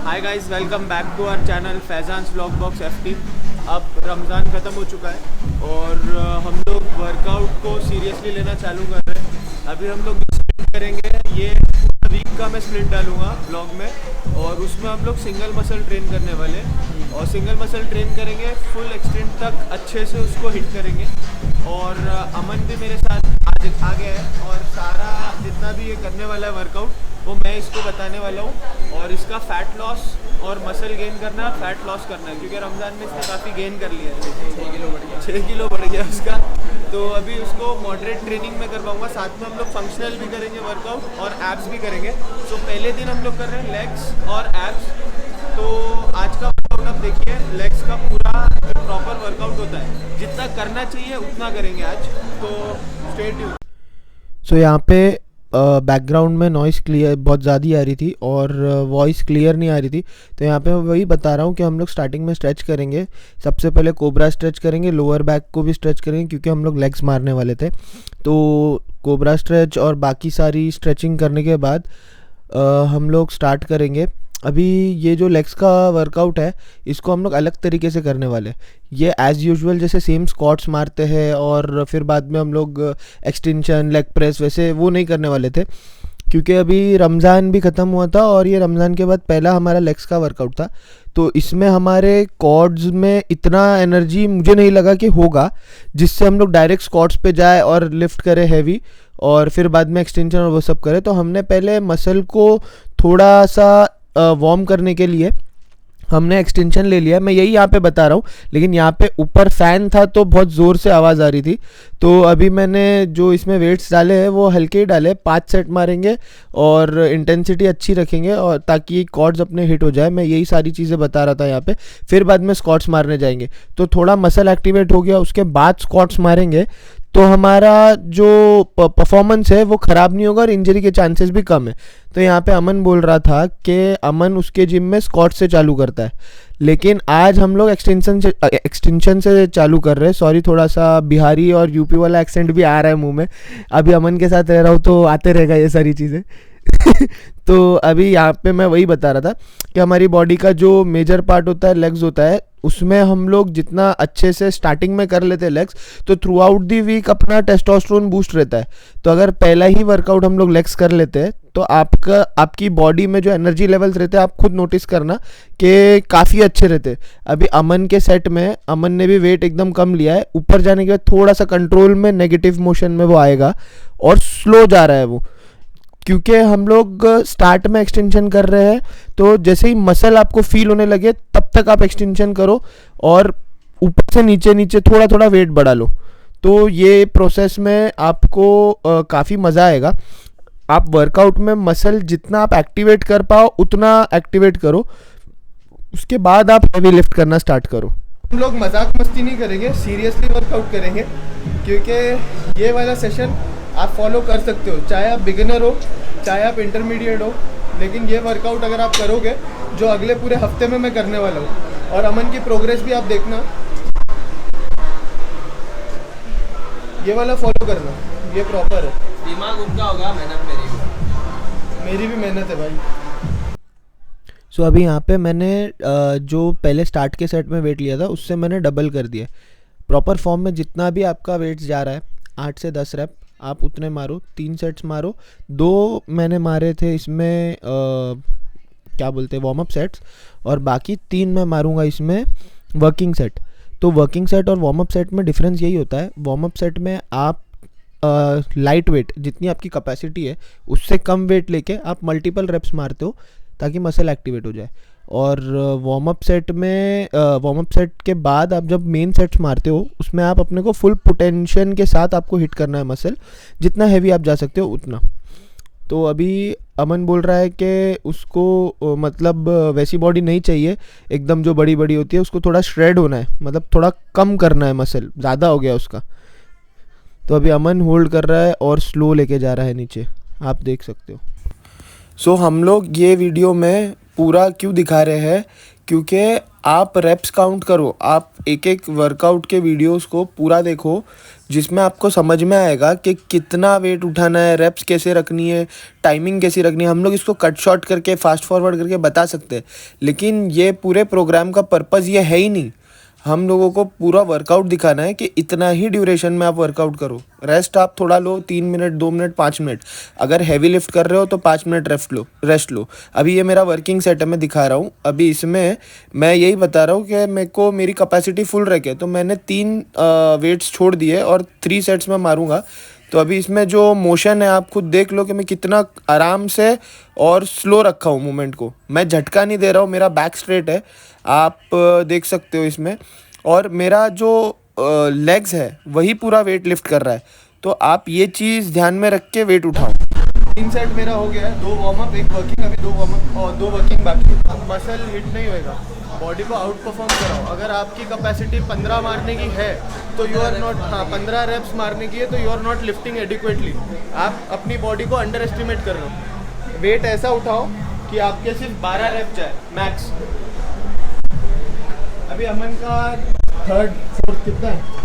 Hi guys, welcome back to our channel Faizan's vlog box FT। अब रमज़ान ख़त्म हो चुका है और हम लोग वर्कआउट को सीरियसली लेना चालू कर रहे हैं। अभी हम लोग स्प्लिट करेंगे, ये वीक का मैं स्प्लिट डालूंगा ब्लॉग में, और उसमें हम लोग सिंगल मसल ट्रेन करने वाले हैं और सिंगल मसल ट्रेन करेंगे फुल एक्सटेंट तक, अच्छे से उसको हिट करेंगे। और अमन भी मेरे साथ आज आ गया है और सारा जितना भी ये करने वाला है वर्कआउट वो मैं इसको बताने वाला हूँ। और इसका फ़ैट लॉस और मसल गेन करना है, फ़ैट लॉस करना है, क्योंकि रमज़ान में इसने काफ़ी गेन कर लिया है। 6 किलो बढ़ गया उसका। तो अभी उसको मॉडरेट ट्रेनिंग में करवाऊंगा, साथ में हम लोग फंक्शनल भी करेंगे वर्कआउट और एब्स भी करेंगे। तो पहले दिन हम लोग कर रहे हैं लेग्स और एब्स। तो आज का वर्कआउट आप देखिए, लेग्स का पूरा जो प्रॉपर वर्कआउट होता है, जितना करना चाहिए उतना करेंगे आज। तो स्टे ट्यून्ड। सो यहाँ पे बैकग्राउंड में नॉइस क्लियर बहुत ज़्यादा आ रही थी और वॉइस क्लियर नहीं आ रही थी। तो यहाँ पे मैं वही बता रहा हूँ कि हम लोग स्टार्टिंग में स्ट्रेच करेंगे। सबसे पहले कोबरा स्ट्रेच करेंगे, लोअर बैक को भी स्ट्रेच करेंगे क्योंकि हम लोग लेग्स मारने वाले थे। तो कोबरा स्ट्रेच और बाकी सारी स्ट्रेचिंग करने के बाद हम लोग स्टार्ट करेंगे। अभी ये जो लेग्स का वर्कआउट है इसको हम लोग अलग तरीके से करने वाले हैं। ये एज़ यूजुअल जैसे सेम स्क्वाट्स मारते हैं और फिर बाद में हम लोग एक्सटेंशन, लेग प्रेस वैसे वो नहीं करने वाले थे, क्योंकि अभी रमज़ान भी ख़त्म हुआ था और ये रमज़ान के बाद पहला हमारा लेग्स का वर्कआउट था। तो इसमें हमारे क्वाड्स में इतना एनर्जी मुझे नहीं लगा कि होगा जिससे हम लोग डायरेक्ट स्क्वाट्स पे जाए और लिफ्ट करें हैवी और फिर बाद में एक्सटेंशन और वो सब करें। तो हमने पहले मसल को थोड़ा सा वार्म करने के लिए हमने एक्सटेंशन ले लिया। मैं यही यहाँ पे बता रहा हूँ, लेकिन यहाँ पे ऊपर फ़ैन था तो बहुत ज़ोर से आवाज़ आ रही थी। तो अभी मैंने जो इसमें वेट्स डाले हैं वो हल्के ही डाले, 5 सेट मारेंगे और इंटेंसिटी अच्छी रखेंगे और ताकि कॉर्ड्स अपने हिट हो जाए। मैं यही सारी चीज़ें बता रहा था यहाँ पे। फिर बाद में स्क्वाट्स मारने जाएंगे, तो थोड़ा मसल एक्टिवेट हो गया, उसके बाद स्क्वाट्स मारेंगे तो हमारा जो परफॉर्मेंस है वो ख़राब नहीं होगा और इंजरी के चांसेस भी कम है। तो यहाँ पे अमन बोल रहा था कि अमन उसके जिम में स्क्वाट से चालू करता है, लेकिन आज हम लोग एक्सटेंशन से चालू कर रहे हैं। सॉरी, थोड़ा सा बिहारी और यूपी वाला एक्सेंट भी आ रहा है मुंह में। अभी अमन के साथ रह रहा हूँ तो आते रहेगा ये सारी चीज़ें। तो अभी यहाँ पे मैं वही बता रहा था कि हमारी बॉडी का जो मेजर पार्ट होता है लेग्स होता है, उसमें हम लोग जितना अच्छे से स्टार्टिंग में कर लेते हैं लेग्स, तो थ्रू आउट दी वीक अपना टेस्टोस्टेरोन बूस्ट रहता है। तो अगर पहला ही वर्कआउट हम लोग लेग्स कर लेते हैं तो आपकी बॉडी में जो एनर्जी लेवल्स रहते हैं आप खुद नोटिस करना कि काफ़ी अच्छे रहते हैं। अभी अमन के सेट में अमन ने भी वेट एकदम कम लिया है, ऊपर जाने के बाद थोड़ा सा कंट्रोल में नेगेटिव मोशन में वो आएगा और स्लो जा रहा है वो, क्योंकि हम लोग स्टार्ट में एक्सटेंशन कर रहे हैं। तो जैसे ही मसल आपको फील होने लगे तब तक आप एक्सटेंशन करो और ऊपर से नीचे नीचे थोड़ा थोड़ा वेट बढ़ा लो। तो ये प्रोसेस में आपको काफ़ी मज़ा आएगा। आप वर्कआउट में मसल जितना आप एक्टिवेट कर पाओ उतना एक्टिवेट करो, उसके बाद आप हैवी लिफ्ट करना स्टार्ट करो। हम लोग मजाक मस्ती नहीं करेंगे, सीरियसली वर्कआउट करेंगे, क्योंकि ये वाला सेशन आप फॉलो कर सकते हो, चाहे आप बिगिनर हो चाहे आप इंटरमीडिएट हो। लेकिन ये वर्कआउट अगर आप करोगे जो अगले पूरे हफ्ते में मैं करने वाला हूँ, और अमन की प्रोग्रेस भी आप देखना, ये वाला फॉलो करना, ये प्रॉपर है। दिमाग उनका होगा, मेहनत मेरी भी मेहनत है भाई। सो अभी यहाँ पे मैंने जो पहले स्टार्ट के सेट में वेट लिया था उससे मैंने डबल कर दिया। प्रॉपर फॉर्म में जितना भी आपका वेट जा रहा है 8 से 10 रैप आप उतने मारो, 3 सेट्स मारो। 2 मैंने मारे थे इसमें क्या बोलते हैं वार्म अप सेट्स, और बाकी 3 मैं मारूंगा इसमें वर्किंग सेट। तो वर्किंग सेट और वार्म अप सेट में डिफरेंस यही होता है, वार्म अप सेट में आप लाइट वेट जितनी आपकी कैपेसिटी है उससे कम वेट लेके आप मल्टीपल रेप्स मारते हो ताकि मसल एक्टिवेट हो जाए। और वार्म अप सेट के बाद आप जब मेन सेट्स मारते हो उसमें आप अपने को फुल पोटेंशियल के साथ आपको हिट करना है मसल, जितना हैवी आप जा सकते हो उतना। तो अभी अमन बोल रहा है कि उसको मतलब वैसी बॉडी नहीं चाहिए एकदम जो बड़ी बड़ी होती है, उसको थोड़ा श्रेड होना है, मतलब थोड़ा कम करना है, मसल ज़्यादा हो गया उसका। तो अभी अमन होल्ड कर रहा है और स्लो लेके जा रहा है नीचे, आप देख सकते हो। सो हम लोग ये वीडियो में पूरा क्यों दिखा रहे हैं, क्योंकि आप रेप्स काउंट करो, आप एक एक वर्कआउट के वीडियोस को पूरा देखो, जिसमें आपको समझ में आएगा कि कितना वेट उठाना है, रेप्स कैसे रखनी है, टाइमिंग कैसी रखनी है। हम लोग इसको कट शॉर्ट करके फास्ट फॉरवर्ड करके बता सकते हैं, लेकिन ये पूरे प्रोग्राम का पर्पज़ ये है ही नहीं। हम लोगों को पूरा वर्कआउट दिखाना है कि इतना ही ड्यूरेशन में आप वर्कआउट करो, रेस्ट आप थोड़ा लो, 3 मिनट, 2 मिनट, 5 मिनट। अगर हैवी लिफ्ट कर रहे हो तो 5 मिनट रेस्ट लो। अभी ये मेरा वर्किंग सेट है, मैं दिखा रहा हूँ। अभी इसमें मैं यही बता रहा हूँ कि मेरे को मेरी कैपेसिटी फुल रखे, तो मैंने 3 वेट्स छोड़ दिए और 3 सेट्स में मारूंगा। तो अभी इसमें जो मोशन है आप खुद देख लो कि मैं कितना आराम से और स्लो रखा हूँ मूवमेंट को। मैं झटका नहीं दे रहा हूँ, मेरा बैक स्ट्रेट है, आप देख सकते हो इसमें। और मेरा जो लेग्स है वही पूरा वेट लिफ्ट कर रहा है। तो आप ये चीज़ ध्यान में रख के वेट उठाओ। 3 सेट मेरा हो गया है, 2 वार्म अप, 1 वर्किंग। अभी 2 वार्म अप और 2 वर्किंग बाकी। मसल हिट नहीं होएगा, बॉडी को आउट परफॉर्म कराओ। अगर आपकी कैपेसिटी 15 मारने की है तो यू आर नॉट, 15 रेप्स मारने की है तो you are not lifting adequately. आप अपनी बॉडी को अंडर एस्टिमेट कर रहे हो। वेट ऐसा उठाओ कि आपके सिर्फ 12 रेप जाए मैक्स। अभी अमन का 3rd 4th कितना है?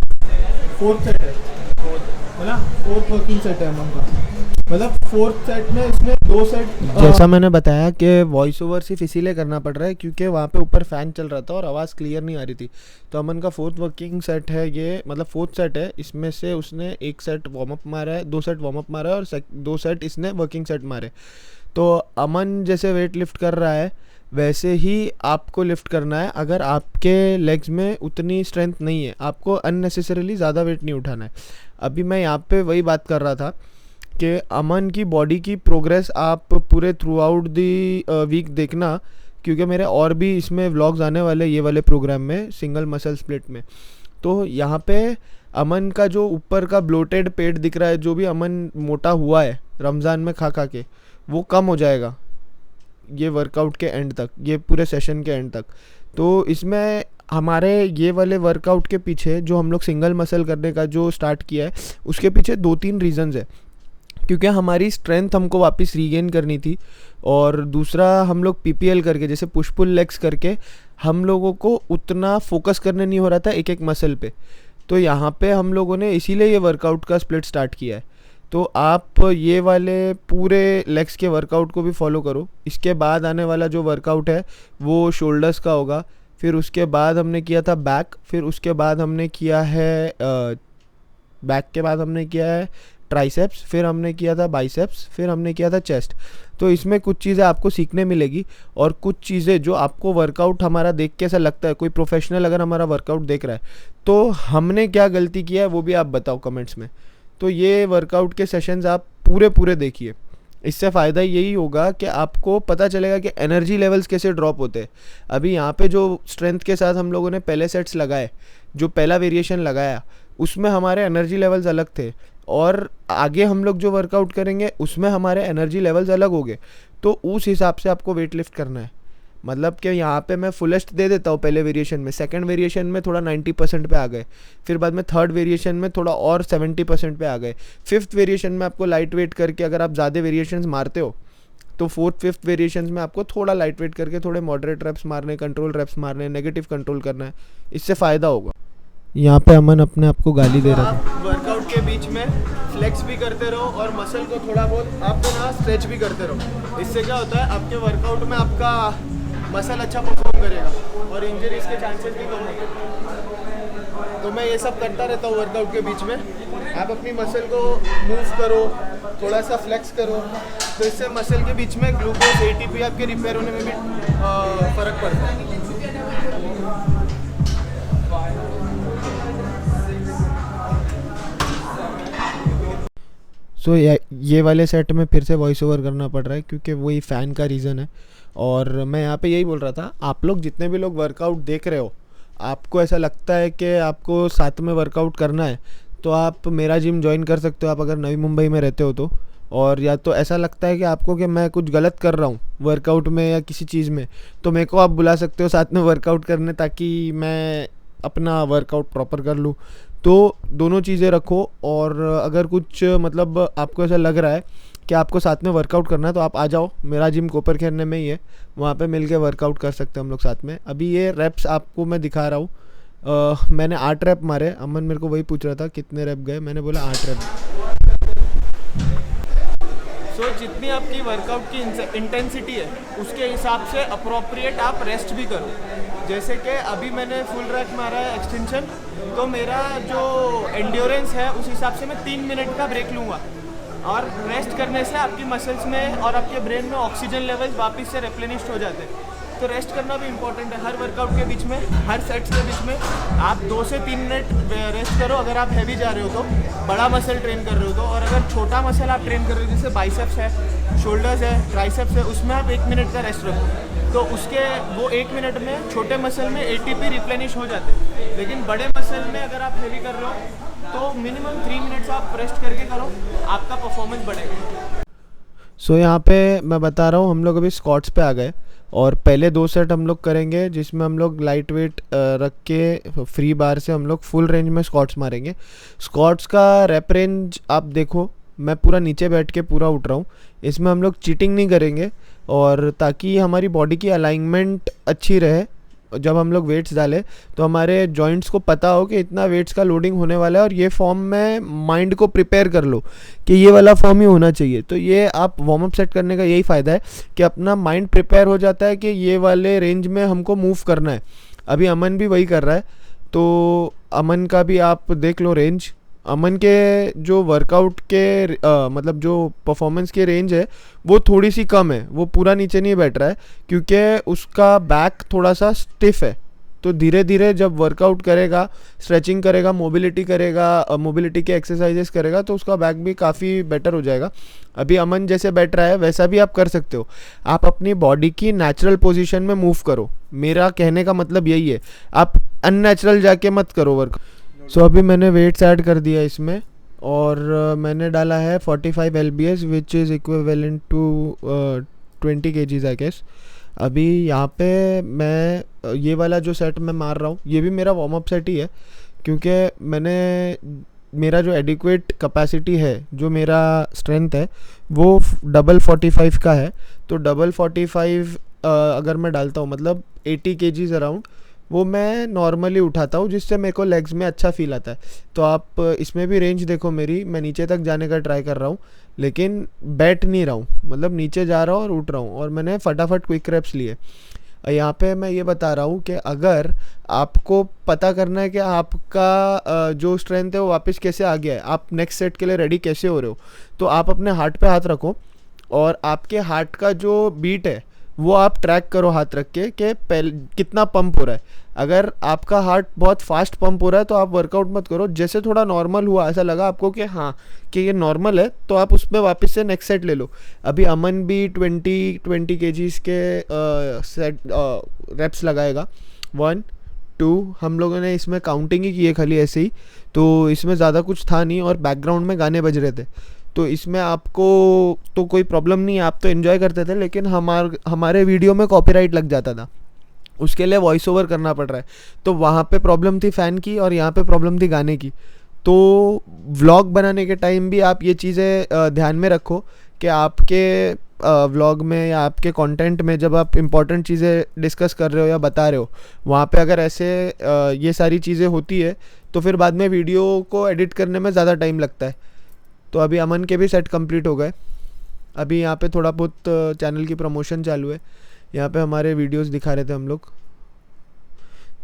4th सेट है ना? 4th वर्किंग सेट है अमन का। मतलब 4th सेट में इसमें 2 सेट। जैसा मैंने बताया कि वॉइस ओवर सिर्फ इसीलिए करना पड़ रहा है क्योंकि वहाँ पे ऊपर फ़ैन चल रहा था और आवाज़ क्लियर नहीं आ रही थी। तो अमन का 4th वर्किंग सेट है ये, मतलब 4th सेट है। इसमें से उसने 1 सेट वार्म अप मारा है, 2 सेट वार्म अप मारा है और 2 सेट इसने वर्किंग सेट मारे। तो अमन जैसे वेट लिफ्ट कर रहा है वैसे ही आपको लिफ्ट करना है। अगर आपके लेग्स में उतनी स्ट्रेंथ नहीं है, आपको अननेसेसरीली ज़्यादा वेट नहीं उठाना है। अभी मैं यहाँ पे वही बात कर रहा था कि अमन की बॉडी की प्रोग्रेस आप पूरे थ्रू आउट दी वीक देखना, क्योंकि मेरे और भी इसमें व्लॉग्स आने वाले ये वाले प्रोग्राम में, सिंगल मसल स्प्लिट में। तो यहाँ पे अमन का जो ऊपर का ब्लोटेड पेट दिख रहा है, जो भी अमन मोटा हुआ है रमज़ान में खा के, वो कम हो जाएगा ये वर्कआउट के एंड तक, ये पूरे सेशन के एंड तक। तो इसमें हमारे ये वाले वर्कआउट के पीछे जो हम लोग सिंगल मसल करने का जो स्टार्ट किया है, उसके पीछे 2-3 रीज़न्स है। क्योंकि हमारी स्ट्रेंथ हमको वापस रीगेन करनी थी, और दूसरा हम लोग पीपीएल करके, जैसे पुश पुल लेग्स करके, हम लोगों को उतना फोकस करने नहीं हो रहा था एक एक मसल पे। तो यहाँ पे हम लोगों ने इसीलिए ये वर्कआउट का स्प्लिट स्टार्ट किया है। तो आप ये वाले पूरे लेग्स के वर्कआउट को भी फॉलो करो। इसके बाद आने वाला जो वर्कआउट है वो शोल्डर्स का होगा, फिर उसके बाद हमने किया था बैक, फिर उसके बाद हमने किया है बैक के बाद हमने किया है ट्राइसेप्स, फिर हमने किया था बाइसेप्स, फिर हमने किया था चेस्ट। तो इसमें कुछ चीज़ें आपको सीखने मिलेगी, और कुछ चीज़ें जो आपको वर्कआउट हमारा देख के ऐसा लगता है, कोई प्रोफेशनल अगर हमारा वर्कआउट देख रहा है तो हमने क्या गलती किया है वो भी आप बताओ कमेंट्स में। तो ये वर्कआउट के सेशंस आप पूरे देखिए। इससे फ़ायदा यही होगा कि आपको पता चलेगा कि एनर्जी लेवल्स कैसे ड्रॉप होते हैं। अभी यहाँ पे जो स्ट्रेंथ के साथ हम लोगों ने पहले सेट्स लगाए, जो पहला वेरिएशन लगाया, उसमें हमारे एनर्जी लेवल्स अलग थे, और आगे हम लोग जो वर्कआउट करेंगे उसमें हमारे एनर्जी लेवल्स अलग होंगे। तो उस हिसाब से आपको वेट लिफ्ट करना है। मतलब कि यहाँ पे मैं फुलेस्ट दे देता हूँ पहले वेरिएशन में, सेकंड वेरिएशन में थोड़ा 90% पे आ गए, फिर बाद में थर्ड वेरिएशन में थोड़ा और 70% पे आ गए, फिफ्थ वेरिएशन में आपको लाइट वेट करके, अगर आप ज़्यादा वेरिएशंस मारते हो तो फोर्थ फिफ्थ वेरिएशंस में आपको थोड़ा लाइट वेट करके थोड़े मॉडरेट रेप्स मारने, कंट्रोल रेप्स मारने, नेगेटिव कंट्रोल करना है। इससे फ़ायदा होगा। यहाँ पे अमन अपने आप को गाली दे रहा था। वर्कआउट के बीच में फ्लेक्स भी करते रहो और मसल को थोड़ा बहुत आप ना स्ट्रेच भी करते रहो। इससे क्या होता है, आपके वर्कआउट में आपका मसल अच्छा परफॉर्म करेगा और इंजरीज के चांसेस भी कम होंगे। तो मैं ये सब करता रहता हूँ वर्कआउट के बीच में। आप अपनी मसल को मूव करो, थोड़ा सा फ्लेक्स करो, तो इससे मसल के बीच में ग्लूकोज, एटीपी आपके रिपेयर होने में भी फ़र्क पड़ता है। सो ये वाले सेट में फिर से वॉइस ओवर करना पड़ रहा है क्योंकि वही फ़ैन का रीज़न है। और मैं यहाँ पे यही बोल रहा था, आप लोग जितने भी लोग वर्कआउट देख रहे हो, आपको ऐसा लगता है कि आपको साथ में वर्कआउट करना है तो आप मेरा जिम ज्वाइन कर सकते हो, आप अगर नवी मुंबई में रहते हो तो। और या तो ऐसा लगता है कि आपको कि मैं कुछ गलत कर रहा हूँ वर्कआउट में या किसी चीज़ में, तो मेरे को आप बुला सकते हो साथ में वर्कआउट करने, ताकि मैं अपना वर्कआउट प्रॉपर कर लूँ। तो दोनों चीज़ें रखो। और अगर कुछ मतलब आपको ऐसा लग रहा है कि आपको साथ में वर्कआउट करना है तो आप आ जाओ, मेरा जिम कोपर खेरने में ही है, वहाँ पे मिलके वर्कआउट कर सकते हैं हम लोग साथ में। अभी ये रेप्स आपको मैं दिखा रहा हूँ, मैंने 8 रैप मारे। अमन मेरे को वही पूछ रहा था कितने रैप गए, मैंने बोला 8 रैप। सो जितनी आपकी वर्कआउट की इंटेंसिटी है उसके हिसाब से अप्रोप्रिएट आप रेस्ट भी करो। जैसे कि अभी मैंने फुल रैक मारा है एक्सटेंशन, तो मेरा जो एंड्योरेंस है उस हिसाब से मैं 3 मिनट का ब्रेक लूँगा। और रेस्ट करने से आपकी मसल्स में और आपके ब्रेन में ऑक्सीजन लेवल्स वापस से रिप्लेनिश्ड हो जाते हैं। तो रेस्ट करना भी इंपॉर्टेंट है। हर वर्कआउट के बीच में, हर सेट्स के बीच में आप 2 से 3 मिनट रेस्ट करो। अगर आप हैवी जा रहे हो तो, बड़ा मसल ट्रेन कर रहे हो तो, और अगर छोटा मसल आप ट्रेन कर रहे हो जैसे बाइसेप्स है, शोल्डर्स है, ट्राइसेप्स है, उसमें आप 1 मिनट का रेस्ट रखो। तो उसके वो 1 मिनट में छोटे मसल में एटीपी रिप्लेनिश हो जाते हैं। लेकिन बड़े मसल में अगर आप हैवी कर रहे हो तो मिनिमम 3 मिनट्स आप रेस्ट करके करो, आपका परफॉर्मेंस बढ़ेगा। सो यहाँ पे मैं बता रहा हूँ, हम लोग अभी स्क्वाट्स पे आ गए और पहले 2 सेट हम लोग करेंगे जिसमें हम लोग लाइट वेट रख के फ्री बार से हम लोग फुल रेंज में स्क्वाट्स मारेंगे। स्क्वाट्स का रैप रेंज आप देखो, मैं पूरा नीचे बैठ के पूरा उठ रहा हूँ। इसमें हम लोग चीटिंग नहीं करेंगे, और ताकि हमारी बॉडी की अलाइनमेंट अच्छी रहे, जब हम लोग वेट्स डालें तो हमारे जॉइंट्स को पता हो कि इतना वेट्स का लोडिंग होने वाला है, और ये फॉर्म में माइंड को प्रिपेयर कर लो कि ये वाला फॉर्म ही होना चाहिए। तो ये आप वार्म अप सेट करने का यही फ़ायदा है कि अपना माइंड प्रिपेयर हो जाता है कि ये वाले रेंज में हमको मूव करना है। अभी अमन भी वही कर रहा है, तो अमन का भी आप देख लो रेंज। अमन के जो वर्कआउट के मतलब जो परफॉर्मेंस की रेंज है वो थोड़ी सी कम है, वो पूरा नीचे नहीं बैठ रहा है क्योंकि उसका बैक थोड़ा सा स्टिफ है। तो धीरे धीरे जब वर्कआउट करेगा, स्ट्रेचिंग करेगा, मोबिलिटी करेगा, मोबिलिटी के एक्सरसाइजेस करेगा, तो उसका बैक भी काफ़ी बेटर हो जाएगा। अभी अमन जैसे बैठ रहा है वैसा भी आप कर सकते हो। आप अपनी बॉडी की नेचुरल पोजीशन में मूव करो, मेरा कहने का मतलब यही है। आप अननेचुरल जाके मत करो वर्क। सो अभी मैंने वेट्स ऐड कर दिया इसमें, और मैंने डाला है 45 LBS which is equivalent to 20 kgs I guess. अभी यहाँ पे मैं ये वाला जो सेट मैं मार रहा हूँ ये भी मेरा वार्म अप सेट ही है, क्योंकि मैंने मेरा जो एडिक्वेट कैपेसिटी है, जो मेरा स्ट्रेंथ है वो डबल 45 का है। तो डबल 45 अगर मैं डालता हूँ मतलब 80 kgs अराउंड, वो मैं नॉर्मली उठाता हूँ, जिससे मेरे को लेग्स में अच्छा फील आता है। तो आप इसमें भी रेंज देखो मेरी, मैं नीचे तक जाने का ट्राई कर रहा हूँ लेकिन बैठ नहीं रहा हूँ, मतलब नीचे जा रहा हूँ और उठ रहा हूँ, और मैंने फटाफट क्विक रेप्स लिए। यहाँ पे मैं ये बता रहा हूँ कि अगर आपको पता करना है कि आपका जो स्ट्रेंथ है वो वापस कैसे आ गया है, आप नेक्स्ट सेट के लिए रेडी कैसे हो रहे हो, तो आप अपने हार्ट पे हाथ रखो और आपके हार्ट का जो बीट है वो आप ट्रैक करो हाथ रख के कि पहले कितना पंप हो रहा है। अगर आपका हार्ट बहुत फास्ट पंप हो रहा है तो आप वर्कआउट मत करो। जैसे थोड़ा नॉर्मल हुआ, ऐसा लगा आपको कि हाँ कि ये नॉर्मल है, तो आप उस पर वापस से नेक्स्ट सेट ले लो। अभी अमन भी 20 kgs के सेट रेप्स लगाएगा। 1 2, हम लोगों ने इसमें काउंटिंग ही की है खाली ऐसे ही, तो इसमें ज़्यादा कुछ था नहीं, और बैकग्राउंड में गाने बज रहे थे, तो इसमें आपको तो कोई प्रॉब्लम नहीं है, आप तो एंजॉय करते थे। लेकिन हमारे वीडियो में कॉपीराइट लग जाता था, उसके लिए वॉइस ओवर करना पड़ रहा है, तो वहाँ पे प्रॉब्लम थी फ़ैन की और यहाँ पे प्रॉब्लम थी गाने की। तो व्लॉग बनाने के टाइम भी आप ये चीज़ें ध्यान में रखो कि आपके व्लॉग में या आपके कंटेंट में जब आप इम्पॉर्टेंट चीज़ें डिस्कस कर रहे हो या बता रहे हो, वहाँ पे अगर ऐसे ये सारी चीज़ें होती है तो फिर बाद में वीडियो को एडिट करने में ज़्यादा टाइम लगता है। तो अभी अमन के भी सेट कंप्लीट हो गए। अभी यहाँ पे थोड़ा बहुत चैनल की प्रमोशन चालू है, यहाँ पे हमारे वीडियोस दिखा रहे थे हम लोग।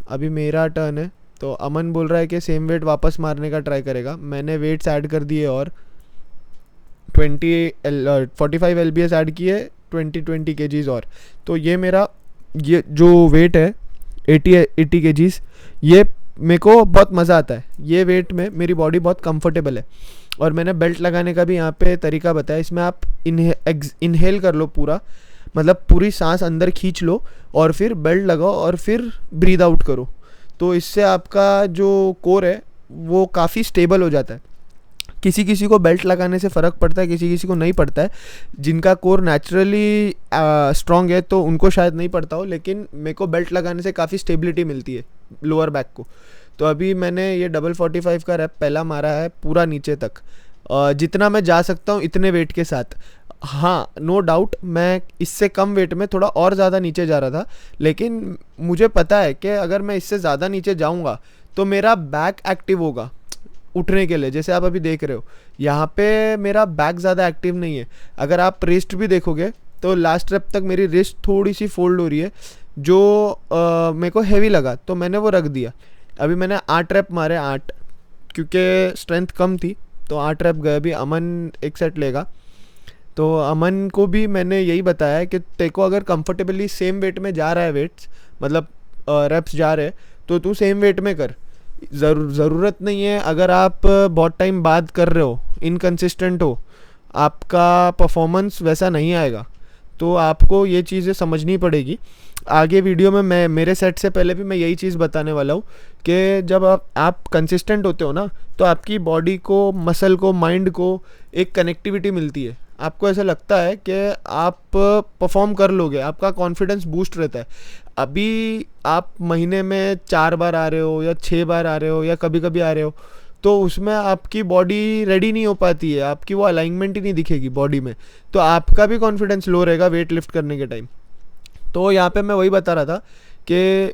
अभी मेरा टर्न है, तो अमन बोल रहा है कि सेम वेट वापस मारने का ट्राई करेगा। मैंने वेट्स ऐड कर दिए और 45 LBS ऐड किए, 20 kgs और। तो ये मेरा ये जो वेट है 80 kgs, ये मेरे को बहुत मज़ा आता है। ये वेट में मेरी बॉडी बहुत कंफर्टेबल है, और मैंने बेल्ट लगाने का भी यहाँ पे तरीका बताया। इसमें आप इनहेल कर लो पूरा, मतलब पूरी सांस अंदर खींच लो और फिर बेल्ट लगाओ और फिर ब्रीद आउट करो। तो इससे आपका जो कोर है वो काफ़ी स्टेबल हो जाता है। किसी किसी को बेल्ट लगाने से फ़र्क पड़ता है, किसी किसी को नहीं पड़ता है। जिनका कोर नेचुरली स्ट्रॉन्ग है तो उनको शायद नहीं पड़ता हो, लेकिन मेरे को बेल्ट लगाने से काफ़ी स्टेबिलिटी मिलती है लोअर बैक को। तो अभी मैंने ये डबल 45 का रैप पहला मारा है पूरा नीचे तक। जितना मैं जा सकता हूँ इतने वेट के साथ। हाँ, नो डाउट मैं इससे कम वेट में थोड़ा और ज़्यादा नीचे जा रहा था, लेकिन मुझे पता है कि अगर मैं इससे ज़्यादा नीचे जाऊँगा तो मेरा बैक एक्टिव होगा उठने के लिए। जैसे आप अभी देख रहे हो यहाँ पे मेरा बैक ज़्यादा एक्टिव नहीं है। अगर आप रिस्ट भी देखोगे तो लास्ट रेप तक मेरी रिस्ट थोड़ी सी फोल्ड हो रही है, जो मेरे को हैवी लगा तो मैंने वो रख दिया। अभी मैंने 8 रैप मारे, 8, क्योंकि स्ट्रेंथ कम थी तो 8 रैप गए। अभी अमन एक सेट लेगा, तो अमन को भी मैंने यही बताया है कि तेरे को अगर कंफर्टेबली सेम वेट में जा रहा है, वेट्स मतलब रेप्स जा रहे हैं, तो तू सेम वेट में कर। ज़रूरत नहीं है अगर आप बहुत टाइम बाद कर रहे हो, इनकंसिस्टेंट हो, आपका परफॉर्मेंस वैसा नहीं आएगा। तो आपको ये चीज़ें समझनी पड़ेगी। आगे वीडियो में मैं मेरे सेट से पहले भी मैं यही चीज़ बताने वाला हूँ कि जब आप कंसिस्टेंट होते हो ना, तो आपकी बॉडी को, मसल को, माइंड को एक कनेक्टिविटी मिलती है। आपको ऐसा लगता है कि आप परफॉर्म कर लोगे, आपका कॉन्फिडेंस बूस्ट रहता है। अभी आप महीने में 4 बार आ रहे हो या 6 बार आ रहे हो या कभी कभी आ रहे हो, तो उसमें आपकी बॉडी रेडी नहीं हो पाती है, आपकी वो अलाइनमेंट ही नहीं दिखेगी बॉडी में, तो आपका भी कॉन्फिडेंस लो रहेगा वेट लिफ्ट करने के टाइम। तो यहाँ पे मैं वही बता रहा था कि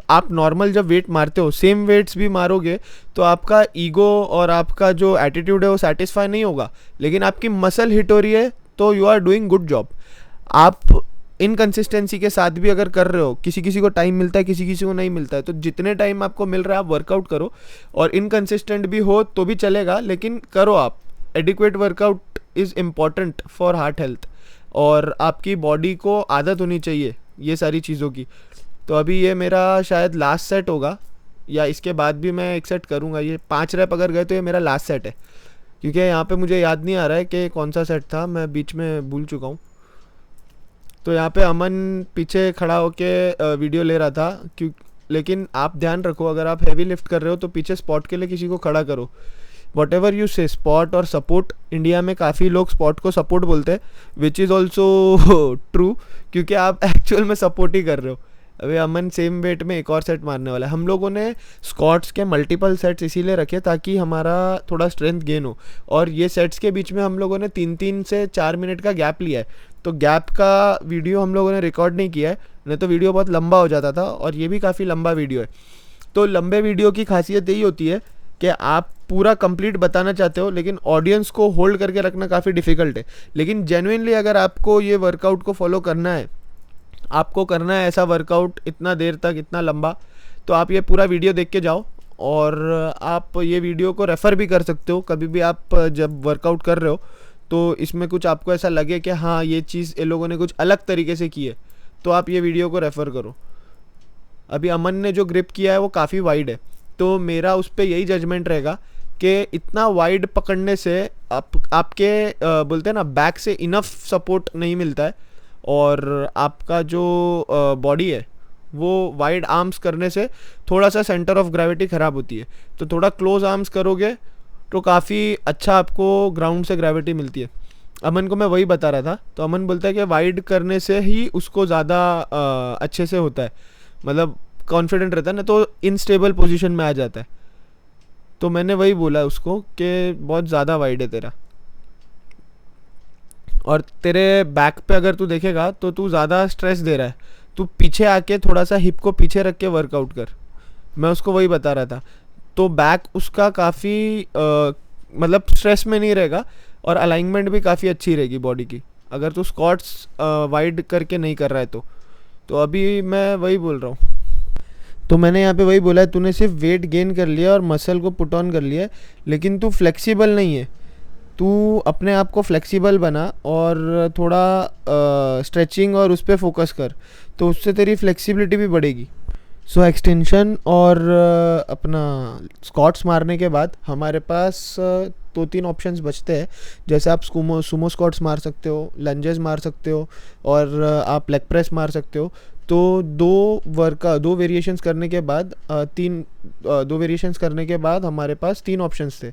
आप नॉर्मल जब वेट मारते हो, सेम वेट्स भी मारोगे तो आपका ईगो और आपका जो एटीट्यूड है वो सेटिस्फाई नहीं होगा, लेकिन आपकी मसल हिट हो रही है तो you are doing good job. आप इनकंसिस्टेंसी के साथ भी अगर कर रहे हो, किसी किसी को टाइम मिलता है, किसी किसी को नहीं मिलता है, तो जितने टाइम आपको मिल रहा है आप वर्कआउट करो, और इनकंसिस्टेंट भी हो तो भी चलेगा, लेकिन करो आप। Adequate workout is important for heart health, और आपकी बॉडी को आदत होनी चाहिए ये सारी चीज़ों की। तो अभी ये मेरा शायद लास्ट सेट होगा, या इसके बाद भी मैं एक सेट करूँगा। ये 5 रैप अगर गए तो ये मेरा लास्ट सेट है, क्योंकि यहाँ पे मुझे याद नहीं आ रहा है कि कौन सा सेट था, मैं बीच में भूल चुका हूँ। तो यहाँ पे अमन पीछे खड़ा होके वीडियो ले रहा था, लेकिन आप ध्यान रखो अगर आप हैवी लिफ्ट कर रहे हो तो पीछे स्पॉट के लिए किसी को खड़ा करो। वॉट एवर यू से, स्पॉट और सपोर्ट, इंडिया में काफ़ी लोग स्पॉट को सपोर्ट बोलते हैं, विच इज़ ऑल्सो ट्रू, क्योंकि आप एक्चुअल में सपोर्ट ही कर रहे हो। अभी अमन सेम वेट में एक और सेट मारने वाला है। हम लोगों ने स्क्वाट्स के मल्टीपल सेट्स इसीलिए रखे ताकि हमारा थोड़ा स्ट्रेंथ गेन हो, और ये सेट्स के बीच में हम लोगों ने 3-3 से 4 मिनट का गैप लिया है। तो गैप का वीडियो हम लोगों ने रिकॉर्ड नहीं किया है, नहीं तो वीडियो बहुत लंबा हो जाता था, और ये भी काफ़ी लंबा वीडियो है। तो लंबे वीडियो की खासियत यही होती है कि आप पूरा कंप्लीट बताना चाहते हो, लेकिन ऑडियंस को होल्ड करके रखना काफ़ी डिफ़िकल्ट है। लेकिन जेन्युइनली अगर आपको ये वर्कआउट को फॉलो करना है, आपको करना है ऐसा वर्कआउट इतना देर तक, इतना लंबा, तो आप ये पूरा वीडियो देख के जाओ, और आप ये वीडियो को रेफ़र भी कर सकते हो कभी भी आप जब वर्कआउट कर रहे हो, तो इसमें कुछ आपको ऐसा लगे कि हाँ ये चीज़ ये लोगों ने कुछ अलग तरीके से की है, तो आप ये वीडियो को रेफ़र करो। अभी अमन ने जो ग्रिप किया है वो काफ़ी वाइड है, तो मेरा उस पर यही जजमेंट रहेगा कि इतना वाइड पकड़ने से आपके बोलते हैं ना बैक से इनफ सपोर्ट नहीं मिलता है, और आपका जो बॉडी है वो वाइड आर्म्स करने से थोड़ा सा सेंटर ऑफ ग्रेविटी ख़राब होती है। तो थोड़ा क्लोज आर्म्स करोगे तो काफ़ी अच्छा आपको ग्राउंड से ग्रेविटी मिलती है। अमन को मैं वही बता रहा था, तो अमन बोलता है कि वाइड करने से ही उसको ज़्यादा अच्छे से होता है, मतलब कॉन्फिडेंट रहता है, ना तो इनस्टेबल पोजीशन में आ जाता है। तो मैंने वही बोला उसको कि बहुत ज़्यादा वाइड है तेरा, और तेरे बैक पे अगर तू देखेगा तो तू ज़्यादा स्ट्रेस दे रहा है, तू पीछे आके थोड़ा सा हिप को पीछे रख के वर्कआउट कर। मैं उसको वही बता रहा था, तो बैक उसका काफ़ी मतलब स्ट्रेस में नहीं रहेगा, और अलाइनमेंट भी काफ़ी अच्छी रहेगी बॉडी की, अगर तू स्क्वाट्स वाइड करके नहीं कर रहा है तो अभी मैं वही बोल रहा हूँ। तो मैंने यहाँ पे वही बोला है, तूने सिर्फ वेट गेन कर लिया और मसल को पुट ऑन कर लिया है, लेकिन तू फ्लेक्सिबल नहीं है। तू अपने आप को फ्लेक्सिबल बना और थोड़ा स्ट्रेचिंग और उस पर फोकस कर, तो उससे तेरी फ्लेक्सिबिलिटी भी बढ़ेगी। सो एक्सटेंशन और अपना स्क्वाट्स मारने के बाद हमारे पास 2-3 ऑप्शंस बचते हैं। जैसे आप सुमो स्क्वाट्स मार सकते हो, लंजेस मार सकते हो, और आप लेग प्रेस मार सकते हो। तो दो वेरिएशंस करने के बाद दो वेरिएशंस करने के बाद हमारे पास 3 ऑप्शंस थे,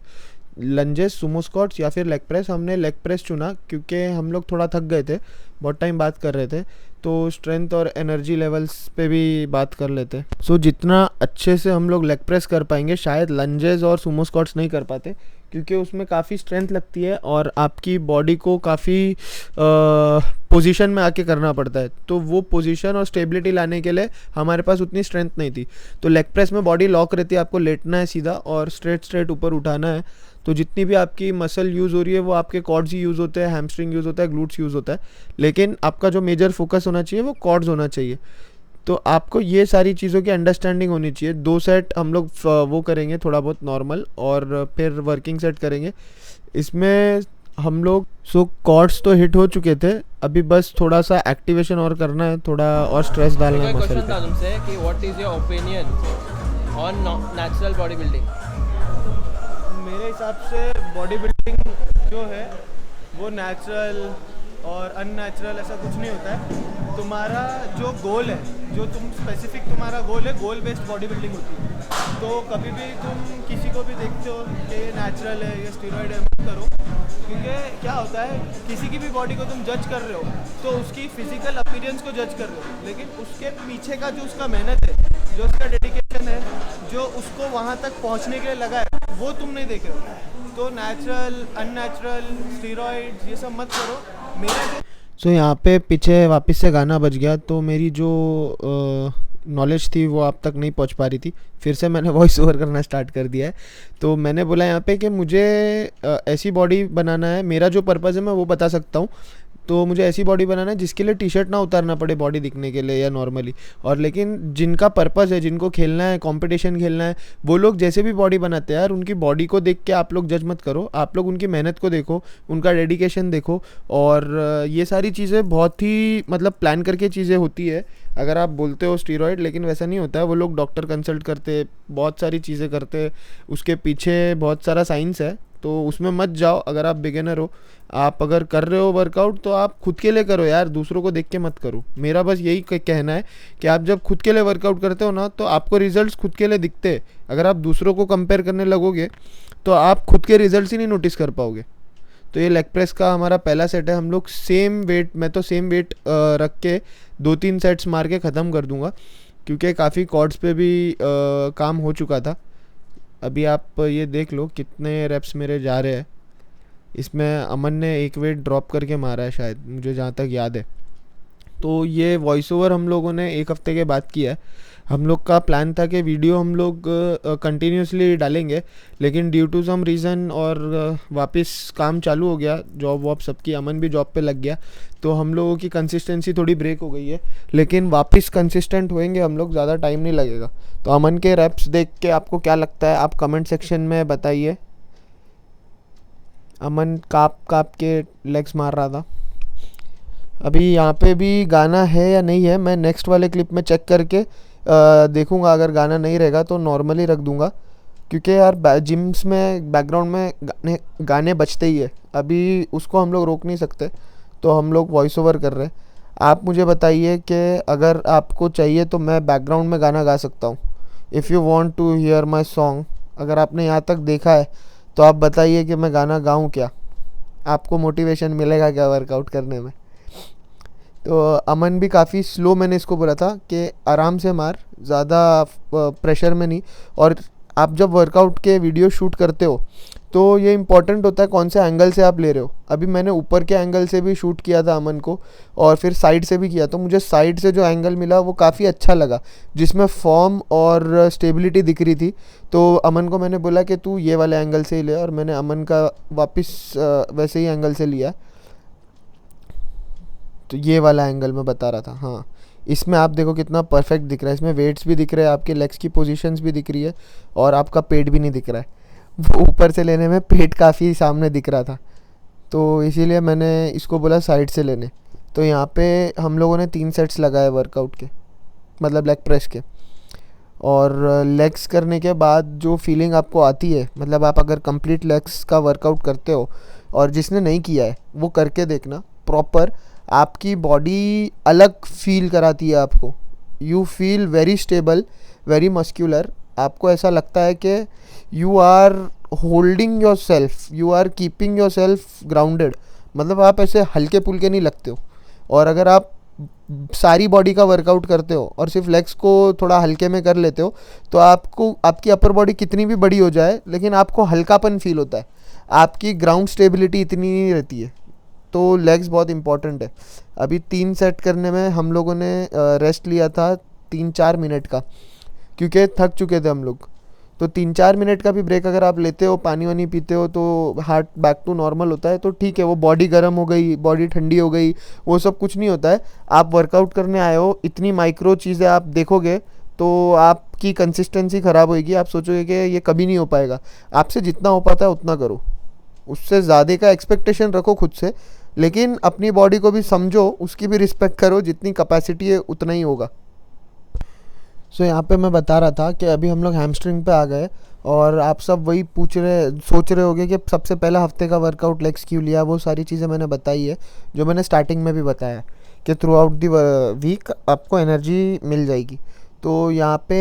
लंजेस, सुमो स्क्वाट्स या फिर लेग प्रेस। हमने लेग प्रेस चुना क्योंकि हम लोग थोड़ा थक गए थे, बहुत टाइम बात कर रहे थे, तो स्ट्रेंथ और एनर्जी लेवल्स पे भी बात कर लेते। सो जितना अच्छे से हम लोग लेग प्रेस कर पाएंगे, शायद लंजेस और सुमो स्क्वाट्स नहीं कर पाते, क्योंकि उसमें काफ़ी स्ट्रेंथ लगती है और आपकी बॉडी को काफ़ी पोजीशन में आके करना पड़ता है, तो वो पोजीशन और स्टेबिलिटी लाने के लिए हमारे पास उतनी स्ट्रेंथ नहीं थी। तो लेग प्रेस में बॉडी लॉक रहती है, आपको लेटना है सीधा और स्ट्रेट ऊपर उठाना है। तो जितनी भी आपकी मसल यूज़ हो रही है वो आपके कॉर्ड्स ही यूज़ होते हैं, हैमस्ट्रिंग यूज़ होता है, ग्लूट्स यूज़ होता है, लेकिन आपका जो मेजर फोकस होना चाहिए वो कॉर्ड्स होना चाहिए। तो आपको ये सारी चीज़ों की अंडरस्टैंडिंग होनी चाहिए। 2 सेट हम लोग वो करेंगे थोड़ा बहुत नॉर्मल, और फिर वर्किंग सेट करेंगे। इसमें हम लोग कॉर्ड्स तो हिट हो चुके थे, अभी बस थोड़ा सा एक्टिवेशन और करना है, थोड़ा और स्ट्रेस डालना है मसल क्वेश्चन था पे। तुमसे कि what is your opinion on natural body building? मेरे हिसाब से बॉडी बिल्डिंग जो है वो नेचुरल और अननेचुरल ऐसा कुछ नहीं होता है। तुम्हारा जो गोल है, जो तुम स्पेसिफिक तुम्हारा गोल है, गोल बेस्ड बॉडी बिल्डिंग होती है। तो कभी भी तुम किसी को भी देखते हो कि ये नेचुरल है, ये स्टेरॉइड है, मत करो। क्योंकि क्या होता है, किसी की भी बॉडी को तुम जज कर रहे हो तो उसकी फिजिकल अपीयरेंस को जज कर रहे हो, लेकिन उसके पीछे का जो उसका मेहनत है, जो उसका डेडिकेशन है, जो उसको वहाँ तक पहुँचने के लिए लगा है, वो तुम नहीं देख रहे हो। तो नेचुरल, अननेचुरल, स्टेरॉइड्स ये सब मत करो। मेरा जो सो यहाँ पे पीछे वापस से गाना बज गया, तो मेरी जो नॉलेज थी वो आप तक नहीं पहुँच पा रही थी। फिर से मैंने वॉइस ओवर करना स्टार्ट कर दिया है। तो मैंने बोला यहाँ पे कि मुझे ऐसी बॉडी बनाना है, मेरा जो पर्पज़ है मैं वो बता सकता हूँ। तो मुझे ऐसी बॉडी बनाना है जिसके लिए टी शर्ट ना उतारना पड़े बॉडी दिखने के लिए या नॉर्मली, और लेकिन जिनका पर्पज़ है, जिनको खेलना है, कंपटीशन खेलना है, वो लोग जैसे भी बॉडी बनाते हैं यार, उनकी बॉडी को देख के आप लोग जज मत करो, आप लोग उनकी मेहनत को देखो, उनका डेडिकेशन देखो। और ये सारी चीज़ें बहुत ही मतलब प्लान करके चीज़ें होती है। अगर आप बोलते हो स्टीरॉयड, लेकिन वैसा नहीं होता है। वो लोग डॉक्टर कंसल्ट करते, बहुत सारी चीज़ें करते, उसके पीछे बहुत सारा साइंस है, तो उसमें मत जाओ। अगर आप बिगिनर हो, आप अगर कर रहे हो वर्कआउट, तो आप खुद के लिए करो यार, दूसरों को देख के मत करो। मेरा बस यही कहना है कि आप जब खुद के लिए वर्कआउट करते हो ना, तो आपको रिजल्ट्स खुद के लिए दिखते हैं। अगर आप दूसरों को कंपेयर करने लगोगे तो आप खुद के रिजल्ट्स ही नहीं नोटिस कर पाओगे। तो ये लेग प्रेस का हमारा पहला सेट है। हम लोग सेम वेट, मैं तो सेम वेट रख के 2-3 सेट्स मार के ख़त्म कर दूंगा, क्योंकि काफ़ी कॉर्ड्स पे भी काम हो चुका था। अभी आप ये देख लो कितने रेप्स मेरे जा रहे हैं। इसमें अमन ने एक वेट ड्रॉप करके मारा है शायद, मुझे जहाँ तक याद है। तो ये वॉइस ओवर हम लोगों ने 1 हफ्ते के बाद किया है। हम लोग का प्लान था कि वीडियो हम लोग कंटिन्यूसली डालेंगे, लेकिन ड्यू टू सम रीज़न और वापस काम चालू हो गया, जॉब वॉब सबकी, अमन भी जॉब पे लग गया, तो हम लोगों की कंसिस्टेंसी थोड़ी ब्रेक हो गई है। लेकिन वापस कंसिस्टेंट होएंगे हम लोग, ज़्यादा टाइम नहीं लगेगा। तो अमन के रैप्स देख के आपको क्या लगता है, आप कमेंट सेक्शन में बताइए। अमन काप के लेग्स मार रहा था। अभी यहाँ पे भी गाना है या नहीं है, मैं नेक्स्ट वाले क्लिप में चेक करके देखूँगा। अगर गाना नहीं रहेगा तो नॉर्मली रख दूँगा, क्योंकि यार जिम्स में बैकग्राउंड में गाने बजते ही है, अभी उसको हम लोग रोक नहीं सकते, तो हम लोग वॉइस ओवर कर रहे हैं। आप मुझे बताइए कि अगर आपको चाहिए तो मैं बैकग्राउंड में गाना गा सकता हूँ। If you want to hear my song, अगर आपने यहाँ तक देखा है तो आप बताइए कि मैं गाना गाऊँ क्या, आपको मोटिवेशन मिलेगा क्या वर्कआउट करने में। तो अमन भी काफ़ी स्लो, मैंने इसको बोला था कि आराम से मार, ज़्यादा प्रेशर में नहीं। और आप जब वर्कआउट के वीडियो शूट करते हो तो ये इम्पॉर्टेंट होता है कौन से एंगल से आप ले रहे हो। अभी मैंने ऊपर के एंगल से भी शूट किया था अमन को, और फिर साइड से भी किया, तो मुझे साइड से जो एंगल मिला वो काफ़ी अच्छा लगा, जिसमें फॉर्म और स्टेबिलिटी दिख रही थी। तो अमन को मैंने बोला कि तू ये वाले एंगल से ही ले, और मैंने अमन का वापस वैसे ही एंगल से लिया। तो ये वाला एंगल मैं बता रहा था। हाँ, इसमें आप देखो कितना परफेक्ट दिख रहा है, इसमें वेट्स भी दिख रहे हैं, आपके लेग्स की पोजीशंस भी दिख रही है, और आपका पेट भी नहीं दिख रहा है। वो ऊपर से लेने में पेट काफ़ी सामने दिख रहा था, तो इसीलिए मैंने इसको बोला साइड से लेने। तो यहाँ पे हम लोगों ने 3 सेट्स लगाए वर्कआउट के, मतलब लेग प्रेस के। और लेग्स करने के बाद जो फीलिंग आपको आती है, मतलब आप अगर कंप्लीट लेग्स का वर्कआउट करते हो, और जिसने नहीं किया है वो करके देखना प्रॉपर, आपकी बॉडी अलग फील कराती है आपको। You feel very stable, very muscular. आपको ऐसा लगता है कि you are holding yourself, you are keeping yourself grounded, मतलब आप ऐसे हल्के पुल्के नहीं लगते हो। और अगर आप सारी बॉडी का वर्कआउट करते हो और सिर्फ लेग्स को थोड़ा हल्के में कर लेते हो, तो आपको आपकी अपर बॉडी कितनी भी बड़ी हो जाए, लेकिन आपको हल्कापन फील होता है। आपकी ग्राउंड स्टेबिलिटी इतनी नहीं रहती है। तो लेग्स बहुत इंपॉर्टेंट है। अभी 3 सेट करने में हम लोगों ने रेस्ट लिया था 3-4 मिनट का, क्योंकि थक चुके थे हम लोग। तो 3-4 मिनट का भी ब्रेक अगर आप लेते हो, पानी वानी पीते हो, तो हार्ट बैक टू नॉर्मल होता है। तो ठीक है, वो बॉडी गर्म हो गई, बॉडी ठंडी हो गई, वो सब कुछ नहीं होता है। आप वर्कआउट करने आए हो, इतनी माइक्रो चीज़ें आप देखोगे तो आपकी कंसिस्टेंसी ख़राब होएगी। आप सोचोगे कि ये कभी नहीं हो पाएगा। आपसे जितना हो पाता है उतना करो, उससे ज़्यादा का एक्सपेक्टेशन रखो खुद से, लेकिन अपनी बॉडी को भी समझो, उसकी भी रिस्पेक्ट करो। जितनी कैपेसिटी है उतना ही होगा। सो यहाँ पे मैं बता रहा था कि अभी हम लोग हैमस्ट्रिंग पे आ गए, और आप सब वही सोच रहे होगे कि सबसे पहला हफ्ते का वर्कआउट लेग्स क्यों लिया। वो सारी चीज़ें मैंने बताई है, जो मैंने स्टार्टिंग में भी बताया कि थ्रू आउट दी वीक आपको एनर्जी मिल जाएगी। तो यहाँ पे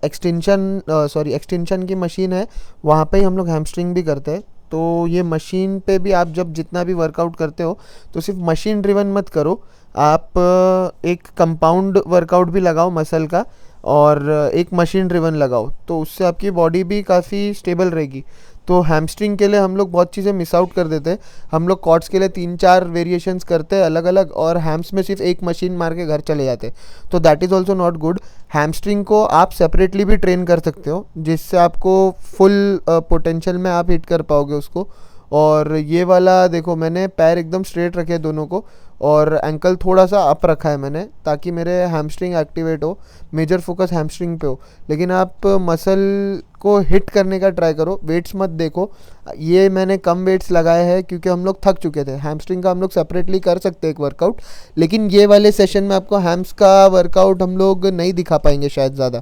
एक्सटेंशन की मशीन है, वहाँ पे ही हम लोग हैमस्ट्रिंग भी करते हैं। तो ये मशीन पे भी आप जब जितना भी वर्कआउट करते हो तो सिर्फ मशीन ड्रिवन मत करो, आप एक कंपाउंड वर्कआउट भी लगाओ मसल का, और एक मशीन ड्रिवन लगाओ, तो उससे आपकी बॉडी भी काफ़ी स्टेबल रहेगी। तो हैमस्ट्रिंग के लिए हम लोग बहुत चीज़ें मिस आउट कर देते हैं। हम लोग कॉर्ड्स के लिए 3-4 वेरिएशंस करते हैं अलग अलग, और हैम्स में सिर्फ एक मशीन मार के घर चले जाते हैं। तो that is also not good. Hamstring को आप सेपरेटली भी ट्रेन कर सकते हो, जिससे आपको फुल पोटेंशियल में आप हिट कर पाओगे उसको। और ये वाला देखो, मैंने पैर एकदम स्ट्रेट रखे दोनों को, और एंकल थोड़ा सा अप रखा है मैंने, ताकि मेरे हैमस्ट्रिंग एक्टिवेट हो। मेजर फोकस हैमस्ट्रिंग पे हो, लेकिन आप मसल को हिट करने का ट्राई करो, वेट्स मत देखो। ये मैंने कम वेट्स लगाए हैं क्योंकि हम लोग थक चुके थे। हैमस्ट्रिंग का हम लोग सेपरेटली कर सकते हैं एक वर्कआउट, लेकिन ये वाले सेशन में आपको हैम्स का वर्कआउट हम लोग नहीं दिखा पाएंगे शायद ज़्यादा।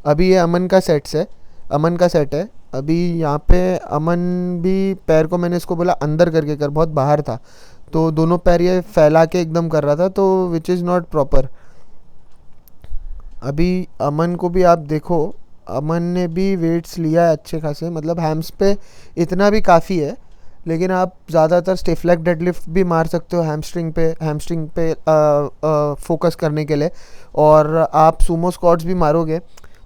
अभी ये अमन का सेट है। अभी यहाँ पे अमन भी पैर को मैंने इसको बोला अंदर करके कर, बहुत बाहर था, तो दोनों पैर ये फैला के एकदम कर रहा था, तो विच इज़ नॉट प्रॉपर। अभी अमन को भी आप देखो, अमन ने भी वेट्स लिया है अच्छे खासे, मतलब हैम्स पे इतना भी काफ़ी है। लेकिन आप ज़्यादातर स्टिफ लेग डेडलिफ्ट भी मार सकते हो हैमस्ट्रिंग पे फोकस करने के लिए, और आप सूमो स्क्वाट्स भी मारोगे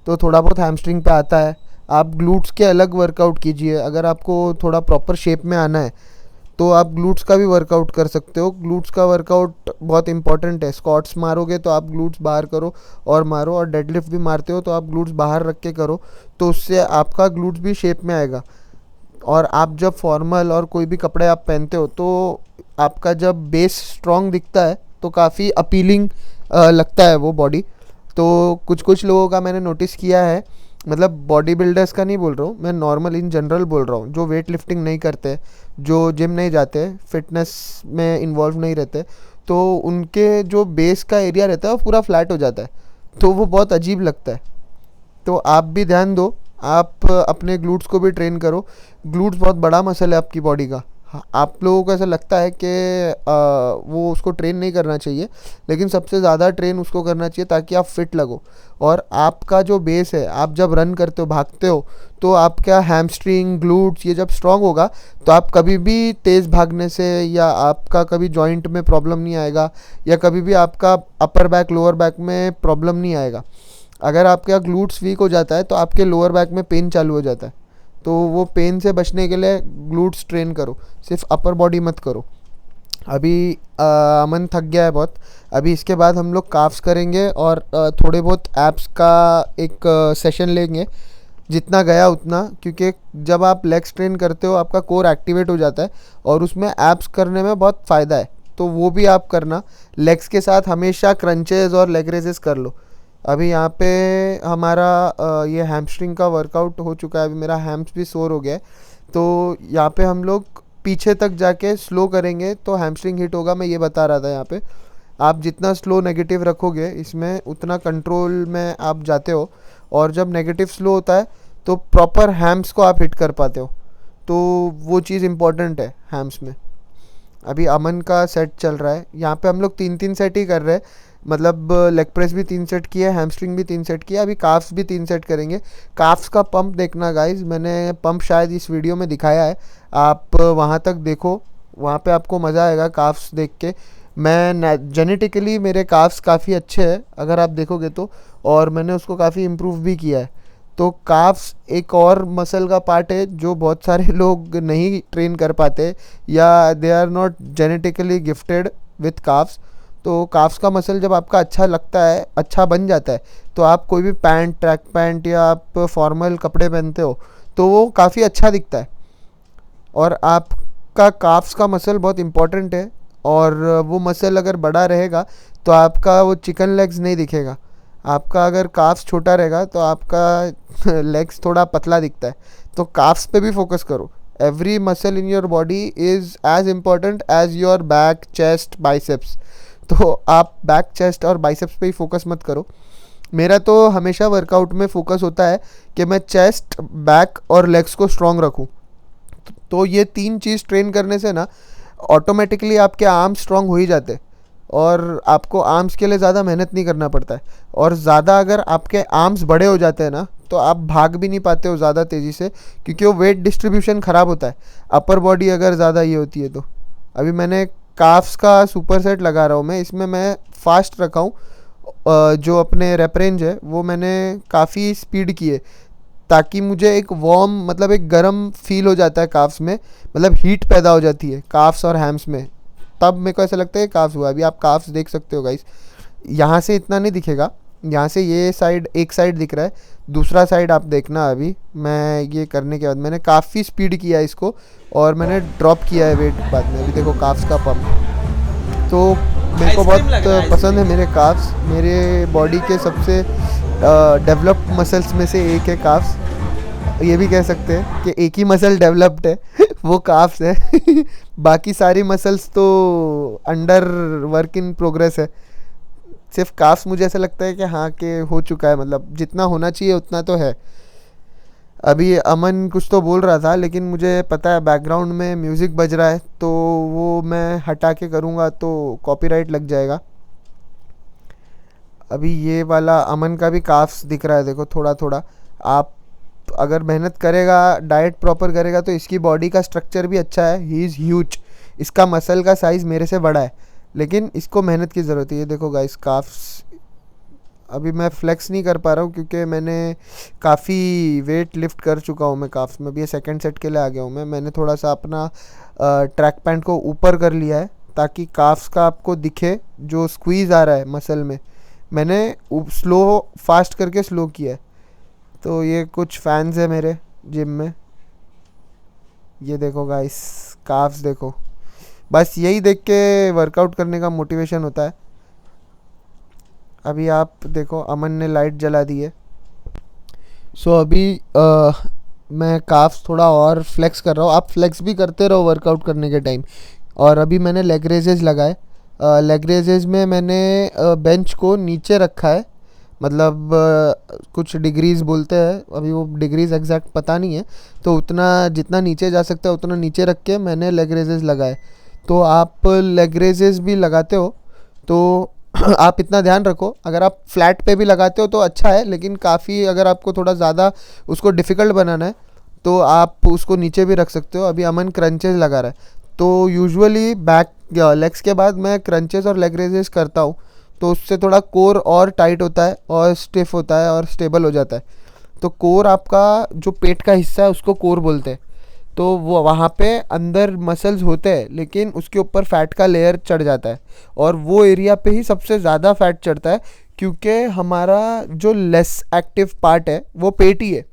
तो थोड़ा बहुत हैमस्ट्रिंग पे आता है। आप ग्लूट्स के अलग वर्कआउट कीजिए, अगर आपको थोड़ा प्रॉपर शेप में आना है तो आप ग्लूट्स का भी वर्कआउट कर सकते हो। ग्लूट्स का वर्कआउट बहुत इंपॉर्टेंट है। स्क्वाट्स मारोगे तो आप ग्लूट्स बाहर करो और मारो, और डेडलिफ्ट भी मारते हो तो आप ग्लूट्स बाहर रख के करो, तो उससे आपका ग्लूट्स भी शेप में आएगा। और आप जब फॉर्मल और कोई भी कपड़े आप पहनते हो तो आपका जब बेस स्ट्रॉन्ग दिखता है तो काफ़ी अपीलिंग लगता है वो बॉडी। तो कुछ लोगों का मैंने नोटिस किया है, मतलब बॉडी बिल्डर्स का नहीं बोल रहा हूँ मैं, नॉर्मल इन जनरल बोल रहा हूँ, जो वेट लिफ्टिंग नहीं करते, जो जिम नहीं जाते, फिटनेस में इन्वॉल्व नहीं रहते, तो उनके जो बेस का एरिया रहता है वो पूरा फ्लैट हो जाता है, तो वो बहुत अजीब लगता है। तो आप भी ध्यान दो, आप अपने ग्लूट्स को भी ट्रेन करो। ग्लूट्स बहुत बड़ा मसल है आपकी बॉडी का। आप लोगों को ऐसा लगता है कि वो उसको ट्रेन नहीं करना चाहिए, लेकिन सबसे ज़्यादा ट्रेन उसको करना चाहिए ताकि आप फिट लगो। और आपका जो बेस है, आप जब रन करते हो, भागते हो, तो आपका हैमस्ट्रिंग, ग्लूट्स ये जब स्ट्रांग होगा तो आप कभी भी तेज़ भागने से, या आपका कभी जॉइंट में प्रॉब्लम नहीं आएगा, या कभी भी आपका अपर बैक लोअर बैक में प्रॉब्लम नहीं आएगा। अगर आपका ग्लूट्स वीक हो जाता है तो आपके लोअर बैक में पेन चालू हो जाता है, तो वो पेन से बचने के लिए ग्लूट्स ट्रेन करो, सिर्फ अपर बॉडी मत करो। अभी अमन थक गया है बहुत। अभी इसके बाद हम लोग काफ्स करेंगे और थोड़े बहुत एब्स का एक सेशन लेंगे, जितना गया उतना, क्योंकि जब आप लेग्स ट्रेन करते हो आपका कोर एक्टिवेट हो जाता है और उसमें एब्स करने में बहुत फ़ायदा है, तो वो भी आप करना। लेग्स के साथ हमेशा क्रंचेस और लेग रेजेस कर लो। अभी यहाँ पे हमारा ये हैमस्ट्रिंग का वर्कआउट हो चुका है। अभी मेरा हैम्स भी सोर हो गया है, तो यहाँ पे हम लोग पीछे तक जाके स्लो करेंगे तो हैमस्ट्रिंग हिट होगा। मैं ये बता रहा था, यहाँ पे आप जितना स्लो नेगेटिव रखोगे इसमें उतना कंट्रोल में आप जाते हो, और जब नेगेटिव स्लो होता है तो प्रॉपर हैम्स को आप हिट कर पाते हो, तो वो चीज़ इम्पॉर्टेंट है हैम्स में। अभी अमन का सेट चल रहा है, यहाँ पे हम लोग 3-3 सेट ही कर रहे हैं, मतलब लेग प्रेस भी 3 सेट किया, हैमस्ट्रिंग भी 3 सेट किया, अभी काफ्स भी 3 सेट करेंगे। काफ्स का पंप देखना गाइज, मैंने पंप शायद इस वीडियो में दिखाया है, आप वहाँ तक देखो, वहाँ पे आपको मज़ा आएगा काफ्स देख के। मैं जेनेटिकली मेरे काफ्स काफ़ी अच्छे हैं अगर आप देखोगे तो, और मैंने उसको काफ़ी इम्प्रूव भी किया है। तो काफ्स एक और मसल का पार्ट है जो बहुत सारे लोग नहीं ट्रेन कर पाते, या they are not genetically gifted with calves. तो काफ्स का मसल जब आपका अच्छा लगता है, अच्छा बन जाता है, तो आप कोई भी पैंट, ट्रैक पैंट या आप फॉर्मल कपड़े पहनते हो तो वो काफ़ी अच्छा दिखता है। और आपका काफ्स का मसल बहुत इम्पॉर्टेंट है, और वो मसल अगर बड़ा रहेगा तो आपका वो चिकन लेग्स नहीं दिखेगा। आपका अगर काफ्स छोटा रहेगा तो आपका लेग्स थोड़ा पतला दिखता है। तो काफ्स पे भी फोकस करो। Every muscle in your body is as important as your back, chest, biceps. तो आप बैक, चेस्ट और बाइसेप्स पे ही फोकस मत करो। मेरा तो हमेशा वर्कआउट में फोकस होता है कि मैं चेस्ट, बैक और लेग्स को स्ट्रॉन्ग रखूँ। तो ये 3 चीज़ ट्रेन करने से ना ऑटोमेटिकली आपके आर्म्स स्ट्रॉन्ग हो ही जाते हैं, और आपको आर्म्स के लिए ज़्यादा मेहनत नहीं करना पड़ता है। और ज़्यादा अगर आपके आर्म्स बड़े हो जाते हैं ना, तो आप भाग भी नहीं पाते हो ज़्यादा तेज़ी से, क्योंकि वो वेट डिस्ट्रीब्यूशन ख़राब होता है। अपर बॉडी अगर ज़्यादा ये होती है तो अभी मैंने काफ्स का सुपर सेट लगा रहा हूँ मैं, इसमें मैं फास्ट रखा हूँ। जो अपने रेप रेंज है वो मैंने काफ़ी स्पीड की है, ताकि मुझे एक वार्म, मतलब एक गर्म फील हो जाता है काफ्स में, मतलब हीट पैदा हो जाती है काफ्स और हैम्स में, तब मेरे को ऐसा लगता है काफ्स हुआ। अभी आप काफ्स देख सकते हो गाइस, यहाँ से इतना नहीं दिखेगा, यहाँ से ये साइड, एक साइड दिख रहा है, दूसरा साइड आप देखना। अभी मैं ये करने के बाद मैंने काफ़ी स्पीड किया है इसको, और मैंने ड्रॉप किया है वेट बाद में। अभी देखो काफ्स का पम्प, तो मेरे को आइसक्रीम लग रहा है, बहुत पसंद है मेरे काफ्स। मेरे बॉडी के सबसे डेवलप्ड मसल्स में से एक है काफ्स। ये भी कह सकते हैं कि एक ही मसल डेवलप्ड है वो काफ्स है बाकी सारी मसल्स तो अंडर वर्क इन प्रोग्रेस है। सिर्फ काफ्स मुझे ऐसा लगता है कि हाँ कि हो चुका है, मतलब जितना होना चाहिए उतना तो है। अभी अमन कुछ तो बोल रहा था, लेकिन मुझे पता है बैकग्राउंड में म्यूज़िक बज रहा है, तो वो मैं हटा के करूँगा तो कॉपीराइट लग जाएगा। अभी ये वाला अमन का भी काफ्स दिख रहा है, देखो थोड़ा थोड़ा। आप अगर मेहनत करेगा, डाइट प्रॉपर करेगा, तो इसकी बॉडी का स्ट्रक्चर भी अच्छा है। ही इज़ ह्यूज, इसका मसल का साइज़ मेरे से बड़ा है, लेकिन इसको मेहनत की ज़रूरत है। ये देखो गाइस काफ्स, अभी मैं फ्लेक्स नहीं कर पा रहा हूँ क्योंकि मैंने काफ़ी वेट लिफ्ट कर चुका हूँ मैं काफ्स में। भी ये सेकंड सेट के लिए आ गया हूँ मैंने थोड़ा सा अपना ट्रैक पैंट को ऊपर कर लिया है, ताकि काफ्स का आपको दिखे जो स्क्वीज़ आ रहा है मसल में। मैंने स्लो फास्ट करके स्लो किया है। तो ये कुछ फैंस है मेरे जिम में, ये देखो गाइस काफ्स देखो। बस यही देख के वर्कआउट करने का मोटिवेशन होता है। अभी आप देखो अमन ने लाइट जला दी है। सो अभी मैं काफ्स थोड़ा और फ्लेक्स कर रहा हूँ। आप फ्लेक्स भी करते रहो वर्कआउट करने के टाइम। और अभी मैंने लेग रेजेस लगाए। लेग रेजेस में मैंने बेंच को नीचे रखा है, मतलब कुछ डिग्रीज़ बोलते हैं, अभी वो डिग्रीज़ एग्जैक्ट पता नहीं है, तो उतना जितना नीचे जा सकता है उतना नीचे रख के मैंने लेग रेजेस लगाए। तो आप लेग रेजेस भी लगाते हो तो आप इतना ध्यान रखो, अगर आप फ्लैट पे भी लगाते हो तो अच्छा है, लेकिन काफ़ी अगर आपको थोड़ा ज़्यादा उसको डिफ़िकल्ट बनाना है तो आप उसको नीचे भी रख सकते हो। अभी अमन क्रंचेस लगा रहा है, तो यूजुअली बैक लेग्स के बाद मैं क्रंचेस और लेग रेजेस करता हूँ, तो उससे थोड़ा कोर और टाइट होता है और स्टिफ होता है और स्टेबल हो जाता है। तो कोर, आपका जो पेट का हिस्सा है उसको कोर बोलते हैं। तो वो वहाँ पे अंदर मसल्स होते हैं, लेकिन उसके ऊपर फैट का लेयर चढ़ जाता है, और वो एरिया पे ही सबसे ज़्यादा फैट चढ़ता है, क्योंकि हमारा जो लेस एक्टिव पार्ट है वो पेट ही है।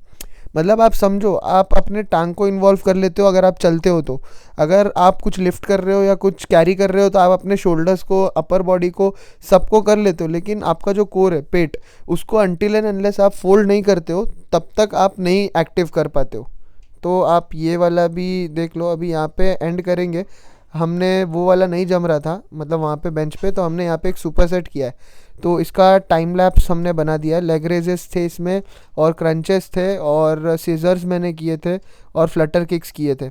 मतलब आप समझो, आप अपने टांग को इन्वॉल्व कर लेते हो अगर आप चलते हो तो, अगर आप कुछ लिफ्ट कर रहे हो या कुछ कैरी कर रहे हो तो आप अपने शोल्डर्स को, अपर बॉडी को, सबको कर लेते हो, लेकिन आपका जो कोर है पेट, उसको अनटिल एंड अनलेस आप फोल्ड नहीं करते हो तब तक आप नहीं एक्टिव कर पाते हो। तो आप ये वाला भी देख लो। अभी यहाँ पे एंड करेंगे। हमने वो वाला नहीं जम रहा था, मतलब वहाँ पे बेंच पे, तो हमने यहाँ पे एक सुपर सेट किया है, तो इसका टाइम लैप्स हमने बना दिया है। लेग रेजेस थे इसमें, और क्रंचेस थे, और सीजर्स मैंने किए थे, और फ्लटर किक्स किए थे।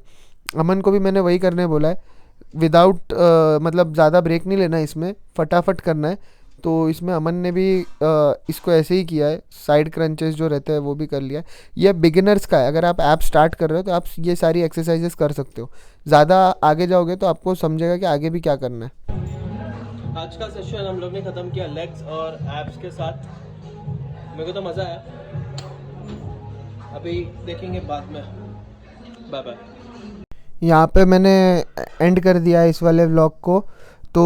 अमन को भी मैंने वही करने बोला है, विदाउट मतलब ज़्यादा ब्रेक नहीं लेना, इसमें फटाफट करना है। तो इसमें अमन ने भी इसको ऐसे ही किया है, साइड क्रंचेस जो रहते हैं वो भी कर लिया है। ये बिगिनर्स का है, अगर आप ऐप स्टार्ट कर रहे हो तो आप ये सारी एक्सरसाइजेस कर सकते हो। ज़्यादा आगे जाओगे तो आपको समझेगा कि आगे भी क्या करना है। आज का सेशन हम लोग ने ख़त्म किया लेग्स और एब्स के साथ। मेरे को तो मज़ा आया। अभी देखेंगे बाद में। Bye bye. यहाँ पे मैंने एंड कर दिया है इस वाले व्लॉग को। तो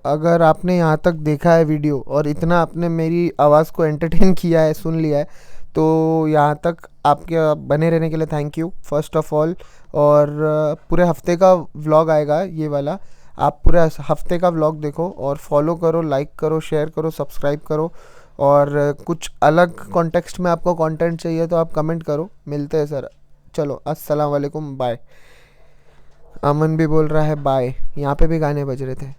अगर आपने यहाँ तक देखा है वीडियो और इतना आपने मेरी आवाज़ को एंटरटेन किया है, सुन लिया है, तो यहाँ तक आपके बने रहने के लिए thank you first of all. और पूरे हफ्ते का व्लॉग आएगा ये वाला, आप पूरे हफ्ते का व्लॉग देखो और फॉलो करो, लाइक करो, शेयर करो, सब्सक्राइब करो। और कुछ अलग कॉन्टेक्स्ट में आपको कंटेंट चाहिए तो आप कमेंट करो। मिलते हैं सर। चलो अस्सलाम वालेकुम, बाय। अमन भी बोल रहा है बाय। यहाँ पे भी गाने बज रहे थे।